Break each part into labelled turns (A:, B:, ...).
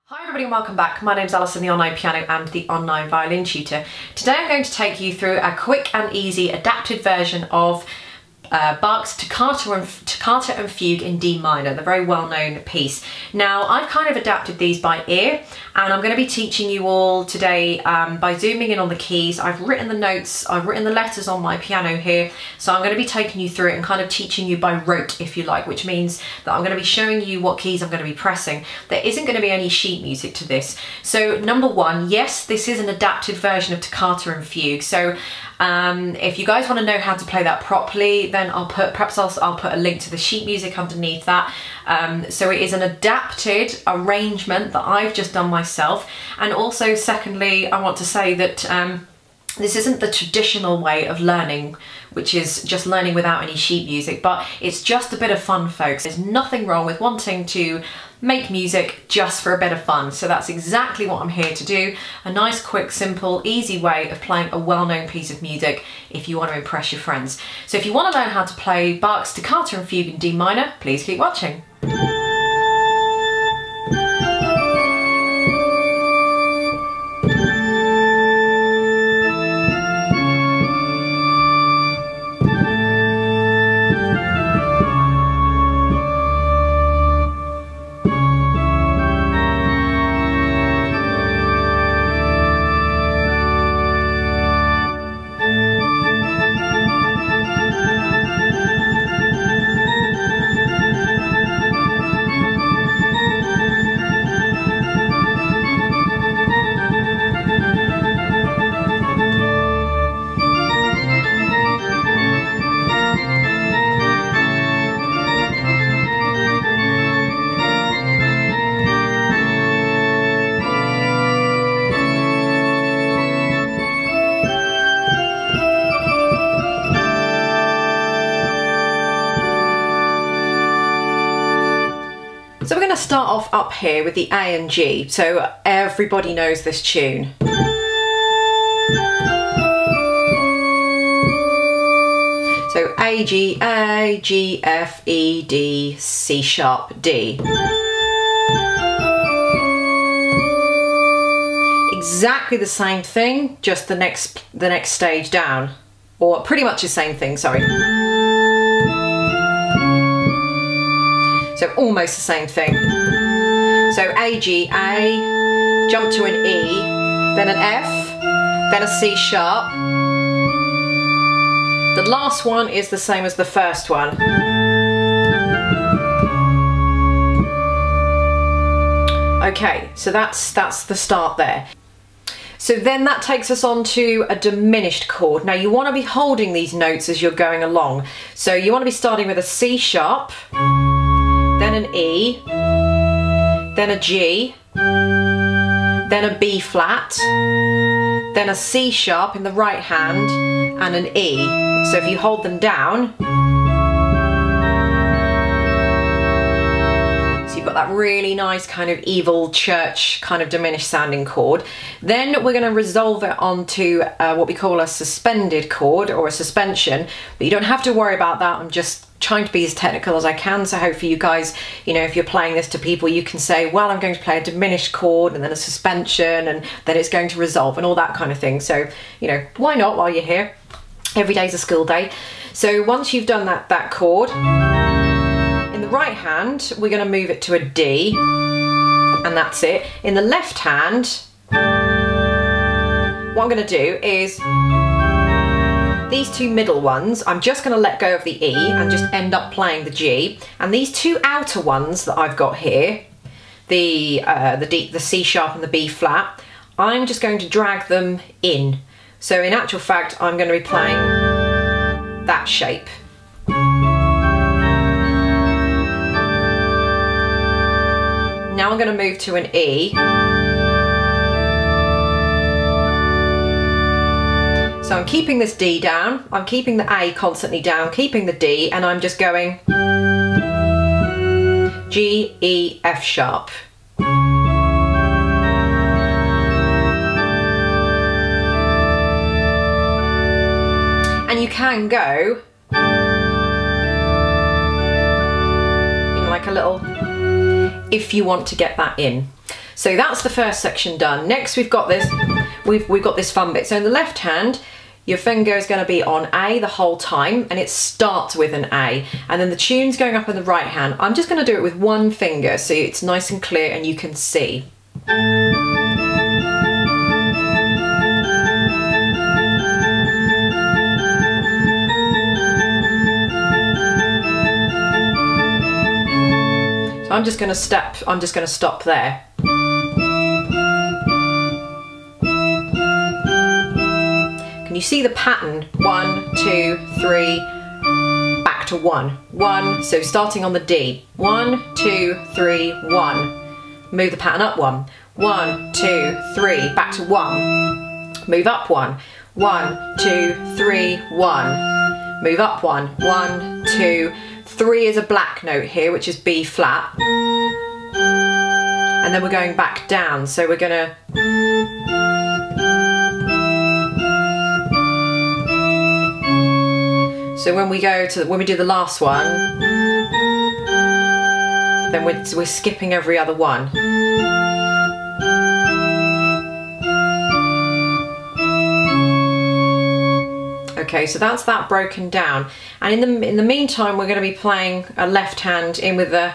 A: Hi everybody and welcome back. My name's Alison, the online piano and the online violin tutor. Today I'm going to take you through a quick and easy adapted version of Bach's Toccata and Fugue in D minor, the very well-known piece. Now I've kind of adapted these by ear and I'm going to be teaching you all today by zooming in on the keys. I've written the notes, I've written the letters on my piano here, so I'm going to be taking you through it and kind of teaching you by rote, if you like, which means that I'm going to be showing you what keys I'm going to be pressing. There isn't going to be any sheet music to this. So number one, yes, this is an adapted version of Toccata and Fugue. So if you guys want to know how to play that properly, then I'll put a link to the sheet music underneath that. So it is an adapted arrangement that I've just done myself. And also, secondly, I want to say that this isn't the traditional way of learning, which is just learning without any sheet music, but it's just a bit of fun, folks. There's nothing wrong with wanting to make music just for a bit of fun. So that's exactly what I'm here to do. A nice, quick, simple, easy way of playing a well-known piece of music if you want to impress your friends. So if you want to learn how to play Bach's Toccata and Fugue in D minor, please keep watching. So we're going to start off up here with the A and G, so everybody knows this tune. So A, G, F, E, D, C sharp, D. Exactly the same thing, just the next stage down, or pretty much the same thing, sorry. So almost the same thing. So A, G, A, jump to an E, then an F, then a C sharp. The last one is the same as the first one. Okay, so that's the start there. So then that takes us on to a diminished chord. Now you want to be holding these notes as you're going along. So you want to be starting with a C sharp, then an E, then a G, then a B flat, then a C sharp in the right hand, and an E. So if you hold them down, so you've got that really nice kind of evil church kind of diminished sounding chord. Then we're going to resolve it onto what we call a suspended chord or a suspension, but you don't have to worry about that. I'm just trying to be as technical as I can, so hopefully you guys, you know, if you're playing this to people, you can say, well, I'm going to play a diminished chord and then a suspension and then it's going to resolve and all that kind of thing. So, you know, why not while you're here? Every day's a school day. So once you've done that chord, in the right hand, we're going to move it to a D, and that's it. In the left hand, what I'm going to do is these two middle ones, I'm just going to let go of the E and just end up playing the G. And these two outer ones that I've got here, the C sharp and the B flat, I'm just going to drag them in. So in actual fact, I'm going to be playing that shape. Now I'm going to move to an E. So I'm keeping this D down, I'm keeping the A constantly down, keeping the D, and I'm just going G, E, F sharp. And you can go in like a little, if you want to get that in. So that's the first section done. Next we've got this, we've got this fun bit. So in the left hand, your finger is going to be on A the whole time, and it starts with an A, and then the tune's going up in the right hand. I'm just going to do it with one finger so it's nice and clear and you can see. So I'm just going to stop there. Can you see the pattern? 1, 2, 3, back to 1. 1, so starting on the D. 1, 2, 3, 1. Move the pattern up 1. 1, 2, 3, back to 1. Move up 1. 1, 2, 3, 1. Move up 1. 1, 2, 3 is a black note here, which is B flat. And then we're going back down, so we're gonna so when we do the last one, then we're skipping every other one. Okay, so that's that broken down. And in the meantime, we're going to be playing a left hand in with the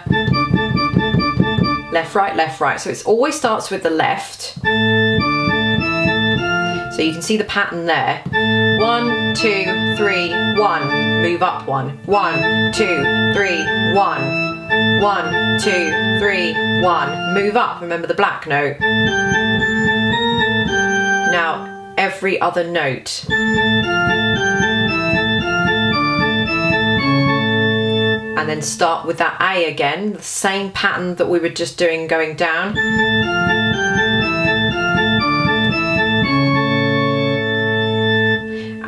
A: left, right. So it always starts with the left. So you can see the pattern there. 1, 2, 3, 1. Move up 1. 1, 2, 3, 1. 1, 2, 3, 1. Move up. Remember the black note. Now every other note. And then start with that A again, the same pattern that we were just doing going down.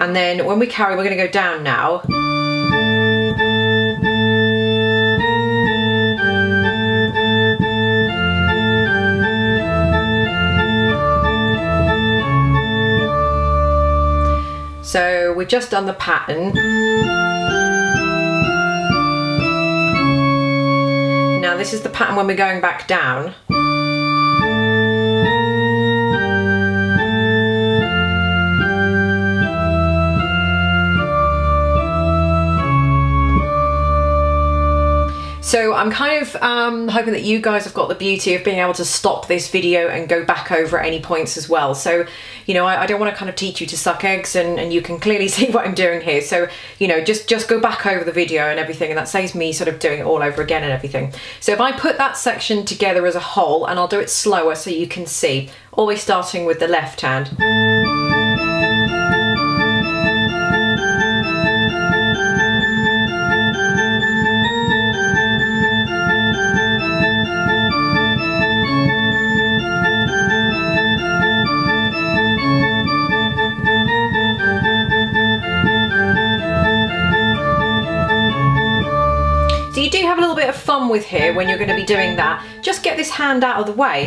A: And then when we carry, we're going to go down now. So we've just done the pattern. Now this is the pattern when we're going back down. So I'm kind of hoping that you guys have got the beauty of being able to stop this video and go back over at any points as well. So, you know, I don't want to kind of teach you to suck eggs, and you can clearly see what I'm doing here. So, you know, just go back over the video and everything, and that saves me sort of doing it all over again and everything. So if I put that section together as a whole, and I'll do it slower so you can see, always starting with the left hand. Have a little bit of fun with here when you're going to be doing that. Just get this hand out of the way.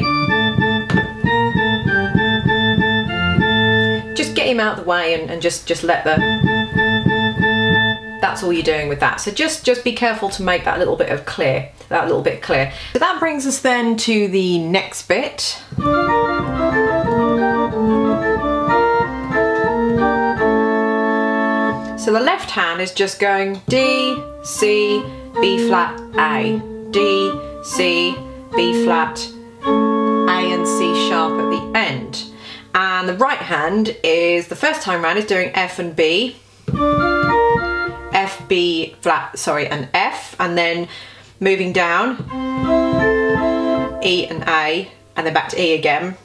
A: Just get him out of the way and just let the... That's all you're doing with that. So just be careful to make that little bit clear. So that brings us then to the next bit. So the left hand is just going D, C, B flat, A, D, C, B flat, A and C sharp at the end. And the right hand is, the first time round, is doing F and B, F, B flat, sorry, and F, and then moving down, E and A, and then back to E again,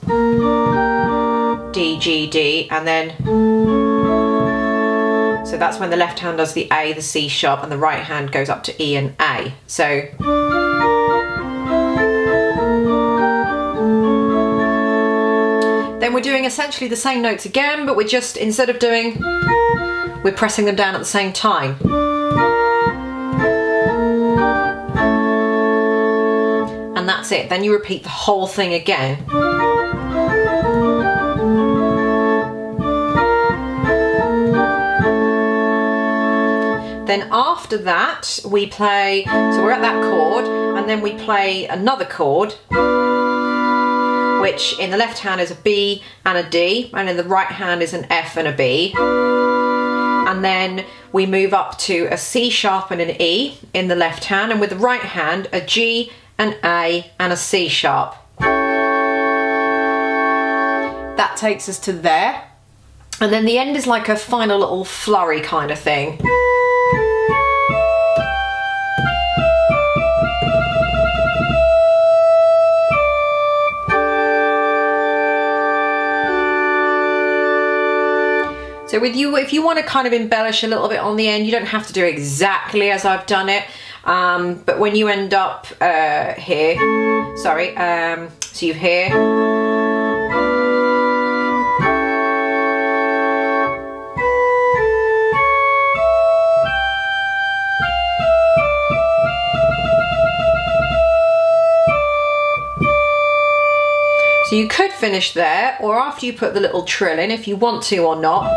A: D, G, D, and then, so that's when the left hand does the A, the C sharp, and the right hand goes up to E and A. So then we're doing essentially the same notes again, but we're just, instead of doing, we're pressing them down at the same time. And that's it. Then you repeat the whole thing again. Then after that we play, so we're at that chord, and then we play another chord, which in the left hand is a B and a D, and in the right hand is an F and a B. And then we move up to a C sharp and an E in the left hand, and with the right hand a G, an A and a C sharp. That takes us to there. And then the end is like a final little flurry kind of thing. So with you, if you want to kind of embellish a little bit on the end, you don't have to do exactly as I've done it. But when you end up here, sorry, so you've here. So you could finish there, or after you put the little trill in, if you want to or not.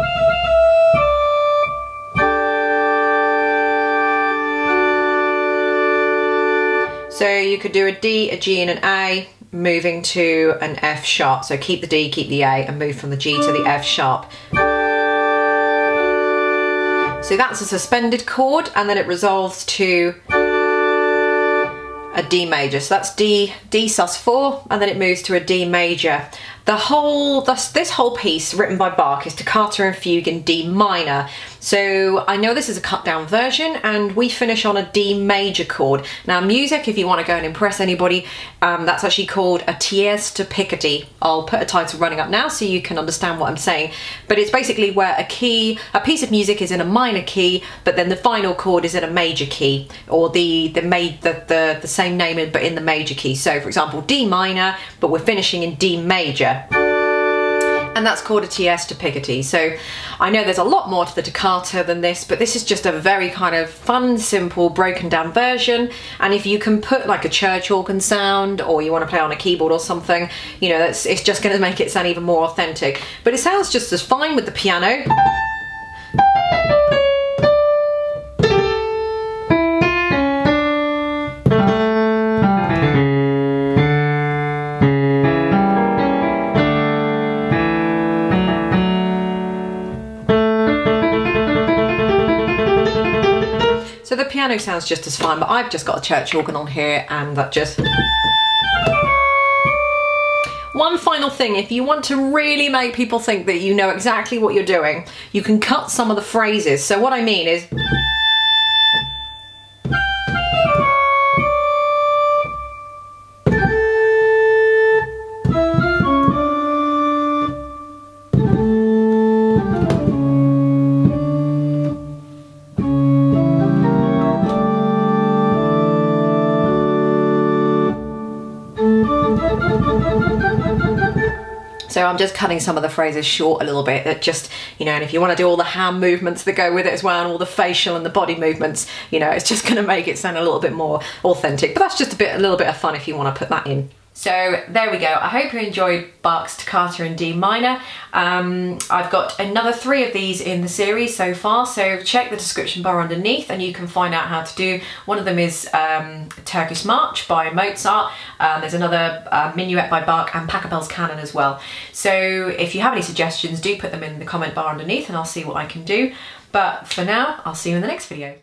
A: So you could do a D, a G and an A, moving to an F sharp. So keep the D, keep the A, and move from the G to the F sharp. So that's a suspended chord, and then it resolves to a D major. So that's D sus4, and then it moves to a D major. This whole piece written by Bach is Toccata and Fugue in D minor. So I know this is a cut down version, and we finish on a D major chord. Now music, if you want to go and impress anybody, that's actually called a tierce de Picardy. I'll put a title running up now so you can understand what I'm saying. But it's basically where a piece of music is in a minor key, but then the final chord is in a major key, or the same name but in the major key. So for example, D minor, but we're finishing in D major. And that's called a tierce de Picardy. So I know there's a lot more to the toccata than this, but this is just a very kind of fun, simple, broken down version. And if you can put like a church organ sound, or you want to play on a keyboard or something, you know, it's just going to make it sound even more authentic. But it sounds just as fine with the piano. So the piano sounds just as fine, but I've just got a church organ on here, and that just... One final thing, if you want to really make people think that you know exactly what you're doing, you can cut some of the phrases. So what I mean is... So I'm just cutting some of the phrases short a little bit, that just, you know, and if you want to do all the hand movements that go with it as well, and all the facial and the body movements, you know, it's just going to make it sound a little bit more authentic. But that's just a little bit of fun if you want to put that in. So there we go. I hope you enjoyed Bach's Toccata in D minor. I've got another 3 of these in the series so far, so check the description bar underneath and you can find out how to do. One of them is Turkish March by Mozart. There's another Minuet by Bach, and Pachelbel's Canon as well. So if you have any suggestions, do put them in the comment bar underneath and I'll see what I can do. But for now, I'll see you in the next video.